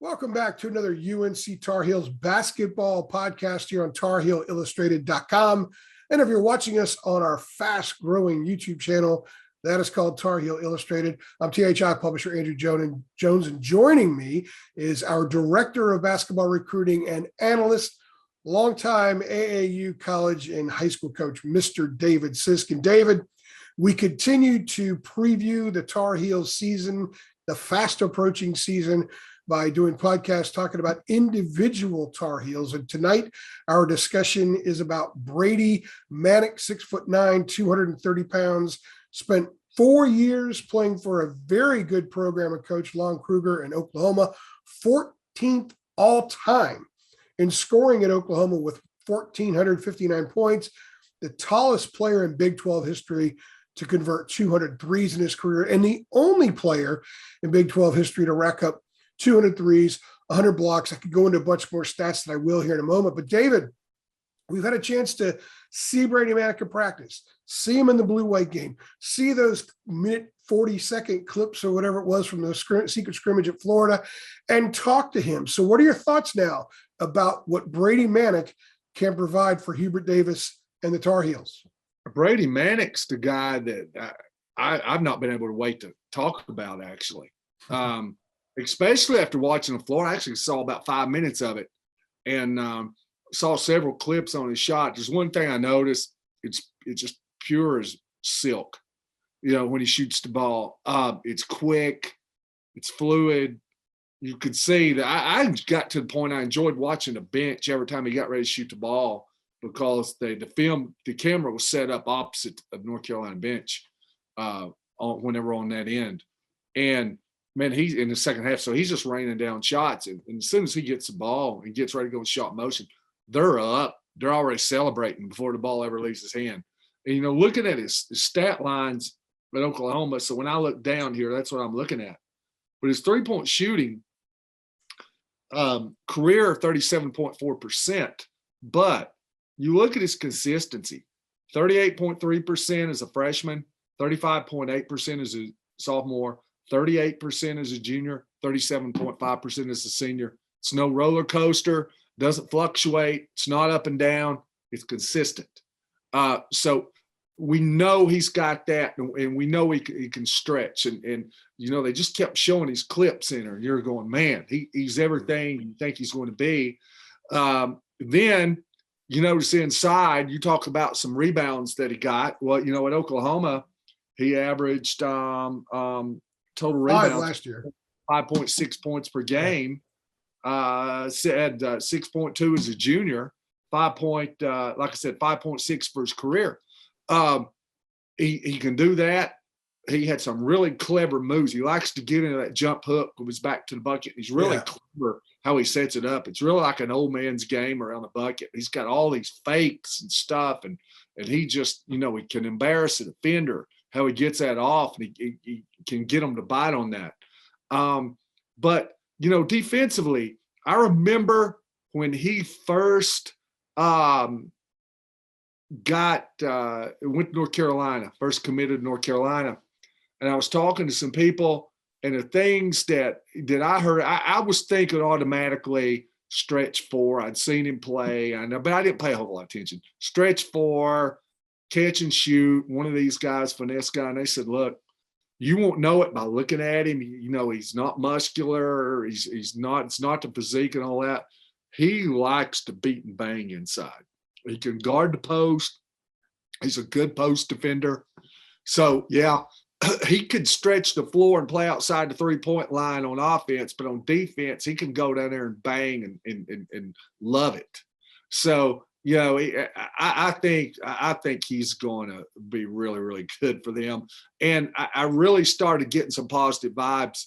Welcome back to another UNC Tar Heels basketball podcast here on TarHeelIllustrated.com. And if you're watching us on our fast-growing YouTube channel, that is called Tar Heel Illustrated. I'm THI publisher Andrew Jones, and joining me is our Director of Basketball Recruiting and Analyst, longtime AAU college and high school coach, Mr. David Sisk. And David, we continue to preview the Tar Heels season, the fast-approaching season, by doing podcasts talking about individual Tar Heels. And tonight, our discussion is about Brady Manek, 6'9", 230 pounds, spent 4 years playing for a very good program of Coach Lon Kruger in Oklahoma, 14th all-time in scoring at Oklahoma with 1,459 points, the tallest player in Big 12 history to convert 200 threes in his career, and the only player in Big 12 history to rack up 200 threes, 100 blocks. I could go into a bunch more stats that I will here in a moment. But David, we've had a chance to see Brady Manek in practice, see him in the blue-white game, see those minute 40-second clips or whatever it was from the secret scrimmage at Florida, and talk to him. So what are your thoughts now about what Brady Manek can provide for Hubert Davis and the Tar Heels? Brady Manek's the guy that I've not been able to wait to talk about, actually. Especially after watching the Florida. I actually saw about 5 minutes of it and saw several clips on his shot. There's one thing I noticed, it's just pure as silk, when he shoots the ball. It's quick, it's fluid. You could see that I got to the point I enjoyed watching the bench every time he got ready to shoot the ball, because the camera was set up opposite of North Carolina bench whenever on that end. And man, he's in the second half, so he's just raining down shots. And as soon as he gets the ball and gets ready to go in shot motion, they're up. They're already celebrating before the ball ever leaves his hand. And, looking at his stat lines at Oklahoma, so when I look down here, that's what I'm looking at. But his three-point shooting, career 37.4%. But you look at his consistency, 38.3% as a freshman, 35.8% as a sophomore, 38% as a junior, 37.5% as a senior. It's no roller coaster, doesn't fluctuate. It's not up and down. It's consistent. So we know he's got that, and we know he can stretch. And they just kept showing these clips in her, and you're going, man, he's everything you think he's going to be. Then you notice inside, you talk about some rebounds that he got. Well, at Oklahoma, he averaged total rebounds last year, 5.6 points per game. Had 6.2 as a junior, 5.6 for his career. He can do that. He had some really clever moves. He likes to get into that jump hook with his back to the bucket. He's really clever how he sets it up. It's really like an old man's game around the bucket. He's got all these fakes and stuff, and he just, he can embarrass a defender, how he gets that off, and he can get them to bite on that. But, defensively, I remember when he first went to North Carolina, first committed to North Carolina, and I was talking to some people, and the things that I heard, I was thinking automatically stretch four. I'd seen him play, but I didn't pay a whole lot of attention. Stretch four, catch and shoot, one of these guys, finesse guy, and they said, look, you won't know it by looking at him. He's not muscular. It's not the physique and all that. He likes to beat and bang inside. He can guard the post. He's a good post defender. So, yeah, he could stretch the floor and play outside the three-point line on offense, but on defense, he can go down there and bang and love it. So, I think he's going to be really, really good for them. And I really started getting some positive vibes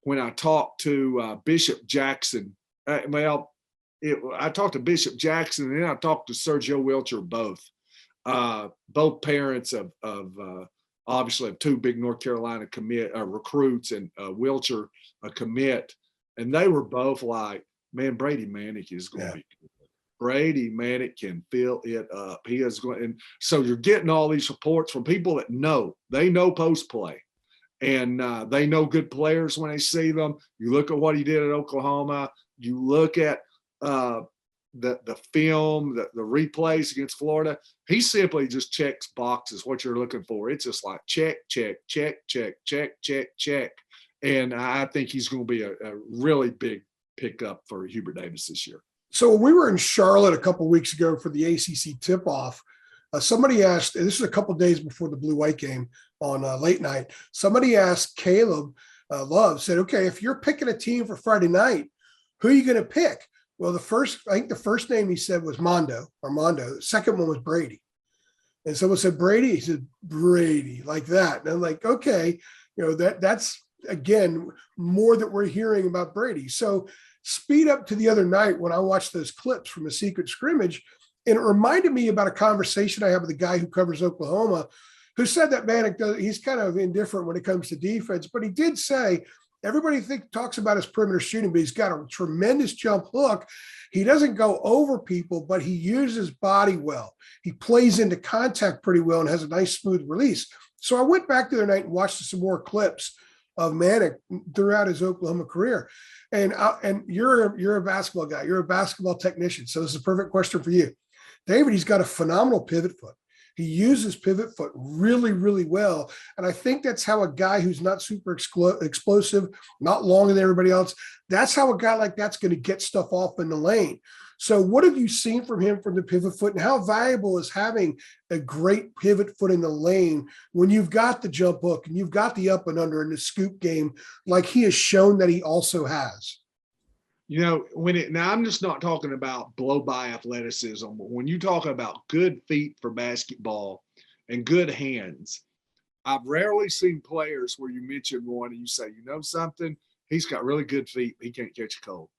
when I talked to Bishop Jackson. I talked to Bishop Jackson, and then I talked to Sergio Wilcher, both parents of obviously of two big North Carolina recruits, and Wilcher a commit. And they were both like, man, Brady Manek is going to be good. Brady Manek can fill it up. He is going, and so you're getting all these reports from people that know post play, And they know good players when they see them. You look at what he did at Oklahoma. You look at the film, the replays against Florida. He simply just checks boxes, what you're looking for. It's just like check, check, check, check, check, check, check. And I think he's going to be a really big pickup for Hubert Davis this year. So when we were in Charlotte a couple of weeks ago for the ACC tip-off, somebody asked, and this is a couple of days before the blue-white game on late night, somebody asked Caleb Love, said, okay, if you're picking a team for Friday night, who are you going to pick? Well, I think the first name he said was Armando. The second one was Brady. And someone said, Brady? He said, Brady, like that. And I'm like, okay, that's, again, more that we're hearing about Brady. So speed up to the other night when I watched those clips from a secret scrimmage, and it reminded me about a conversation I had with a guy who covers Oklahoma, who said that Manek he's kind of indifferent when it comes to defense, but he did say everybody talks about his perimeter shooting, but he's got a tremendous jump hook. He doesn't go over people, but he uses body well. He plays into contact pretty well and has a nice smooth release. So I went back the other night and watched some more clips of Manek throughout his Oklahoma career. And you're a basketball guy. You're a basketball technician. So this is a perfect question for you. David, he's got a phenomenal pivot foot. He uses pivot foot really, really well. And I think that's how a guy who's not super explosive, not longer than everybody else, that's how a guy like that's going to get stuff off in the lane. So what have you seen from him from the pivot foot, and how valuable is having a great pivot foot in the lane when you've got the jump hook and you've got the up and under and the scoop game like he has shown that he also has? Now I'm just not talking about blow-by athleticism, but when you talk about good feet for basketball and good hands, I've rarely seen players where you mention one and you say, you know something, he's got really good feet, he can't catch a cold.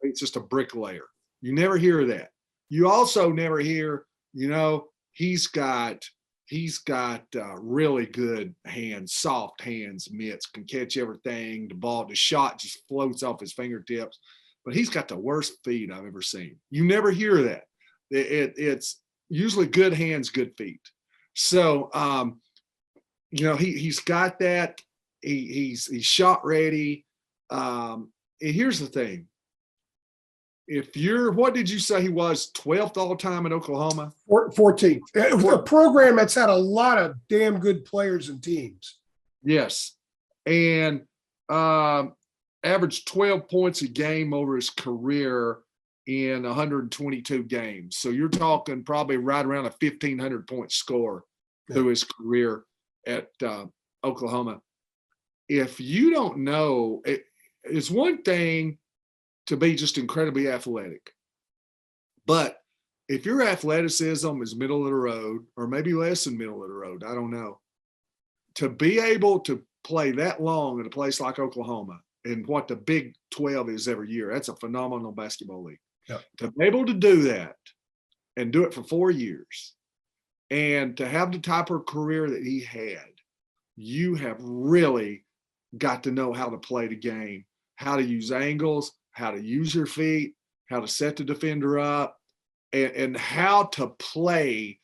It's just a bricklayer. You never hear that. You also never hear, he's got really good hands, soft hands, mitts, can catch everything. The shot just floats off his fingertips. But he's got the worst feet I've ever seen. You never hear that. It's usually good hands, good feet. So, he's got that. He's shot ready. And here's the thing. What did you say he was, 12th all time in Oklahoma? 14th. A program that's had a lot of damn good players and teams. Yes. And averaged 12 points a game over his career in 122 games. So you're talking probably right around a 1,500 point score through his career at Oklahoma. If you don't know, it's one thing to be just incredibly athletic. But if your athleticism is middle of the road, or maybe less than middle of the road, I don't know, to be able to play that long in a place like Oklahoma and what the Big 12 is every year, that's a phenomenal basketball league. Yep. To be able to do that and do it for 4 years and to have the type of career that he had, you have really got to know how to play the game, how to use angles, how to use your feet, how to set the defender up, and how to play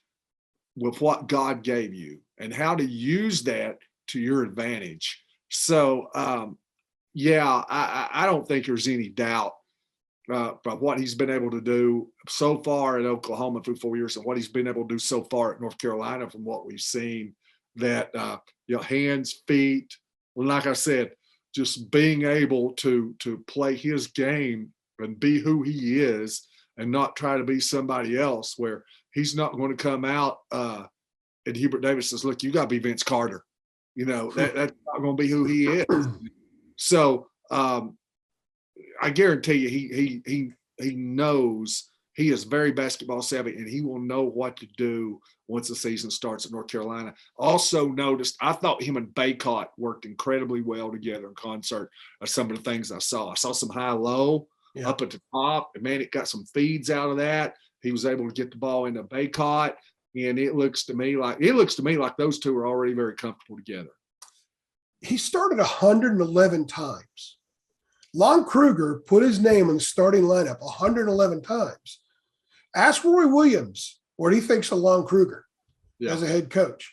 with what God gave you and how to use that to your advantage. So, I don't think there's any doubt about what he's been able to do so far at Oklahoma through 4 years and what he's been able to do so far at North Carolina from what we've seen, that, hands, feet, like I said, just being able to play his game and be who he is and not try to be somebody else, where he's not going to come out and Hubert Davis says, look, you got to be Vince Carter. That's not going to be who he is. So I guarantee you he knows, he is very basketball savvy, and he will know what to do once the season starts at North Carolina. Also noticed, I thought him and Baycott worked incredibly well together in concert of some of the things I saw. I saw some high-low up at the top, and Manek got some feeds out of that. He was able to get the ball into Baycott, and it looks to me like those two are already very comfortable together. He started 111 times. Lon Kruger put his name on the starting lineup 111 times. Ask Roy Williams what he thinks of Lon Kruger as a head coach.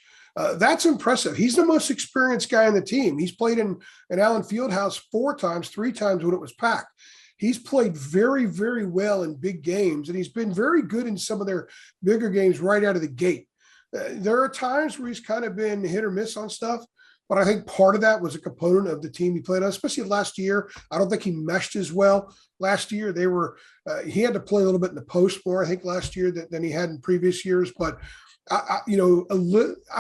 That's impressive. He's the most experienced guy on the team. He's played in Allen Fieldhouse 4 times, 3 times when it was packed. He's played very, very well in big games, and he's been very good in some of their bigger games right out of the gate. There are times where he's kind of been hit or miss on stuff, but I think part of that was a component of the team he played on, especially last year. I don't think he meshed as well last year. He had to play a little bit in the post more, I think, last year than he had in previous years. But I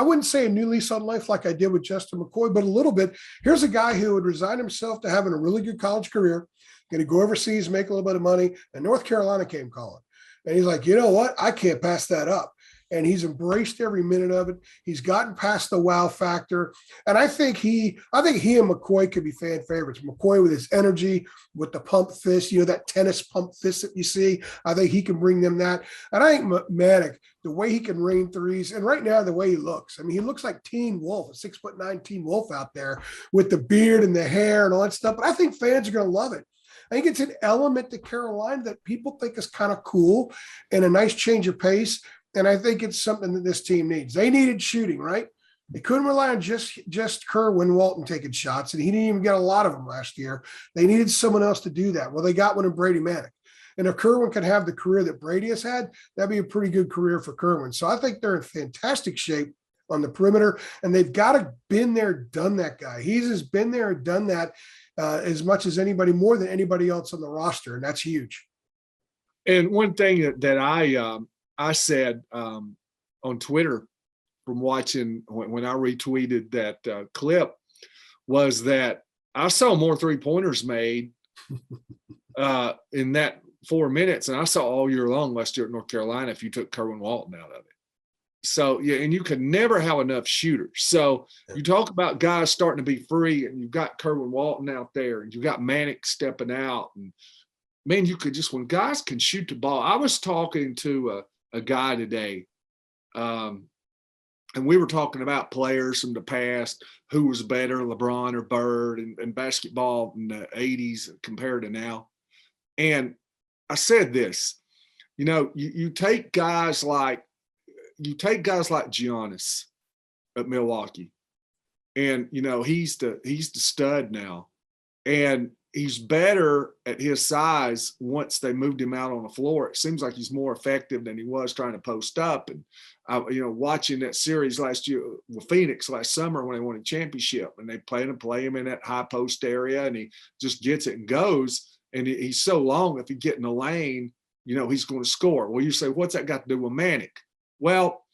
wouldn't say a new lease on life like I did with Justin McCoy, but a little bit. Here's a guy who would resign himself to having a really good college career, going to go overseas, make a little bit of money, and North Carolina came calling. And he's like, you know what? I can't pass that up. And he's embraced every minute of it. He's gotten past the wow factor. And I think he and McCoy could be fan favorites. McCoy with his energy, with the pump fist, that tennis pump fist that you see. I think he can bring them that. And I think Manek, the way he can rain threes, and right now the way he looks. I mean, he looks like Teen Wolf, a 6'9" Teen Wolf out there with the beard and the hair and all that stuff. But I think fans are going to love it. I think it's an element to Carolina that people think is kind of cool and a nice change of pace. And I think it's something that this team needs. They needed shooting, right? They couldn't rely on just Kerwin Walton taking shots, and he didn't even get a lot of them last year. They needed someone else to do that. Well, they got one in Brady Manek. And if Kerwin could have the career that Brady has had, that'd be a pretty good career for Kerwin. So I think they're in fantastic shape on the perimeter, and they've got to been there, done that guy. He's just been there and done that as much as anybody, more than anybody else on the roster, and that's huge. And one thing that I said on Twitter from watching when I retweeted that clip was that I saw more 3-pointers made in that 4 minutes, and I saw all year long last year at North Carolina if you took Kerwin Walton out of it. So, yeah, and you could never have enough shooters. So you talk about guys starting to be free, and you've got Kerwin Walton out there, and you've got Manek stepping out. And, man, you could just – when guys can shoot the ball – I was talking to a guy today, and we were talking about players from the past, who was better, LeBron or Bird, and basketball in the 80s compared to now. And I said this, you take guys like Giannis at Milwaukee, and he's the stud now, and he's better at his size once they moved him out on the floor. It seems like he's more effective than he was trying to post up. And watching that series last year with Phoenix last summer when they won a championship, and they play him in that high post area, and he just gets it and goes. And he's so long, if he get in the lane, he's going to score. Well, you say, what's that got to do with Manek? Well,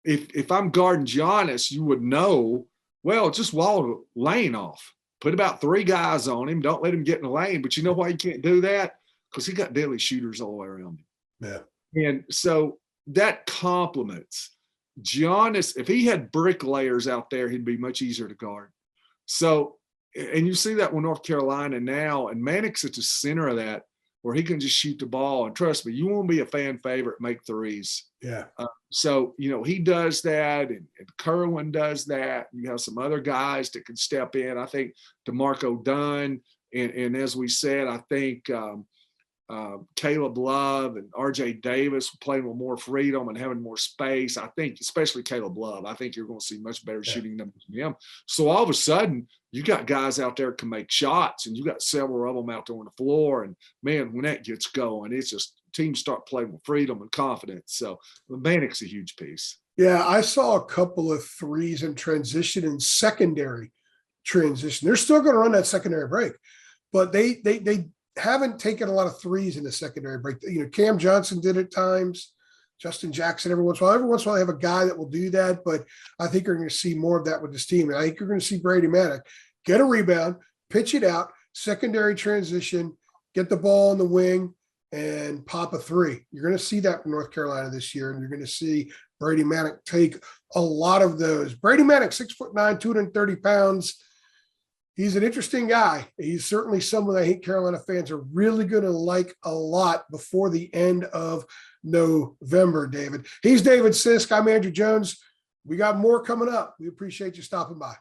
if I'm guarding Giannis, you would know, well, just wall the lane off. Put about 3 guys on him. Don't let him get in the lane. But you know why you can't do that? Because he got daily shooters all the way around him. Yeah. And so that complements Giannis. If he had bricklayers out there, he'd be much easier to guard. So, and you see that with North Carolina now, and Manek's at the center of that, where he can just shoot the ball. And trust me, you won't be a fan favorite, make threes. Yeah. So, he does that, and Kerwin does that. You have some other guys that can step in. I think DeMarco Dunn, and as we said, I think Caleb Love and RJ Davis playing with more freedom and having more space. I think, especially Caleb Love, I think you're going to see much better shooting numbers from him. So all of a sudden, you got guys out there can make shots, and you got several of them out there on the floor. And man, when that gets going, it's just teams start playing with freedom and confidence. So Manek's a huge piece. Yeah, I saw a couple of threes in transition and secondary transition. They're still going to run that secondary break, but they haven't taken a lot of threes in the secondary break. Cam Johnson did at times, Justin Jackson every once in a while they have a guy that will do that, but I think you're going to see more of that with this team. And I think you're going to see Brady Manek get a rebound, pitch it out, secondary transition, get the ball on the wing, and pop a 3. You're going to see that from North Carolina this year, and you're going to see Brady Manek take a lot of those. Brady Manek, 6'9", 230 pounds. He's an interesting guy. He's certainly someone I think Carolina fans are really going to like a lot before the end of November, David. He's David Sisk. I'm Andrew Jones. We got more coming up. We appreciate you stopping by.